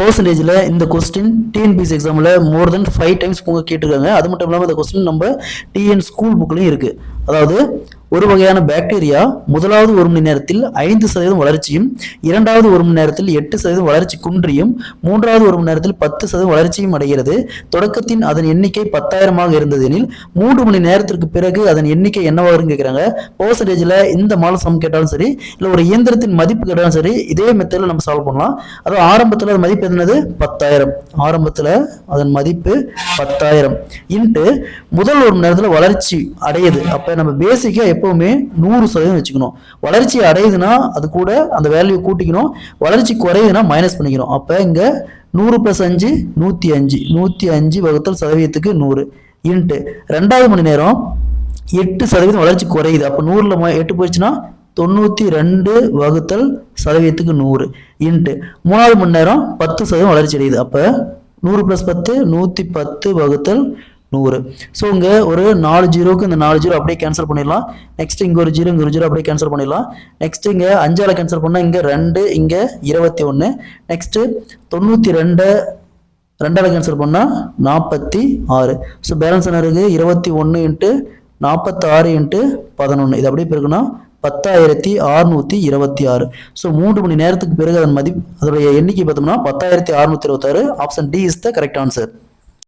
பர்சன்டேஜில் இந்த question TNPSC எக்ஸாமில் மோர் தென் 5 டைம்ஸ் உங்க கேட்டிருக்காங்க. அது மட்டும் இல்லாமல் இந்த கொஸ்டின் நம்ம டிஎன் ஸ்கூல் புக்லையும் இருக்குது. அதாவது ஒரு வகையான பாக்டீரியா முதலாவது 1 மணி நேரத்தில் 5% வளர்ச்சியும், இரண்டாவது 1 மணி நேரத்தில் 8% வளர்ச்சி குன்றியும், மூன்றாவது 1 மணி நேரத்தில் 10% வளர்ச்சியும் அடைகிறது. தொடக்கத்தின் அதன் எண்ணிக்கை 10,000 இருந்தது எனில் 3 மணி நேரத்திற்கு பிறகு அதன் எண்ணிக்கை என்னவாகும் கேட்குறாங்க. பர்சன்டேஜில் இந்த மாடல் சம் கேட்டாலும் சரி, இல்லை ஒரு இயந்திரத்தின் மதிப்பு கேட்டாலும் சரி, இதே மெத்தடில் நம்ம சால்வ் பண்ணலாம். அதாவது ஆரம்பத்தில் அது மதிப்பு என்னது 10,000. ஆரம்பத்தில் அதன் மதிப்பு 10,000 இன்ட்டு முதல் 1 மணி நேரத்தில் வளர்ச்சி அடையுது. அப்போ நம்ம பேசிக்காக எப்பவுமே 100% வச்சுக்கணும். வளர்ச்சி அடையுதுன்னா அது கூட அந்த வேல்யூ கூட்டிக்கணும், வளர்ச்சி குறையுதுன்னா மைனஸ் பண்ணிக்கணும். அப்போ இங்க 100 + 5 105, 105 வகுத்தல் சதவீதத்துக்கு 100 இன்ட்டு ரெண்டாவது மணி நேரம் 8% வளர்ச்சி குறையுது. அப்போ 100ல் 8 போயிடுச்சுன்னா 92 வகுத்தல் சதவீதத்துக்கு 100 இன்ட்டு மூணாவது மணி நேரம் 10% வளர்ச்சி அடையுது. அப்போ 100 + 10 110 வகுத்தல் 100. ஸோ இங்கே ஒரு 4 ஜீரோக்கு இந்த 4 ஜீரோ அப்படியே கேன்சல் பண்ணிடலாம். நெக்ஸ்ட் இங்கே ஒரு ஜீரோ, இங்கே ஒரு ஜீரோ அப்படியே கேன்சல் பண்ணிடலாம். நெக்ஸ்ட் இங்கே 5ஆல் கேன்சல் பண்ணால் இங்கே 2, இங்கே 21. நெக்ஸ்ட்டு 92 2ஆல் கேன்சல் பண்ணால் 46. ஸோ பேலன்ஸ் என்ன இருக்குது 21 இன்ட்டு 46 இன்ட்டு 11. இது அப்படியே இருக்குன்னா 10,626. ஸோ 3 மணி நேரத்துக்கு பிறகு அதன் மதிப்பு அதோடைய எண்ணிக்கை பார்த்தோம்னா 10,626. Option D is the correct answer.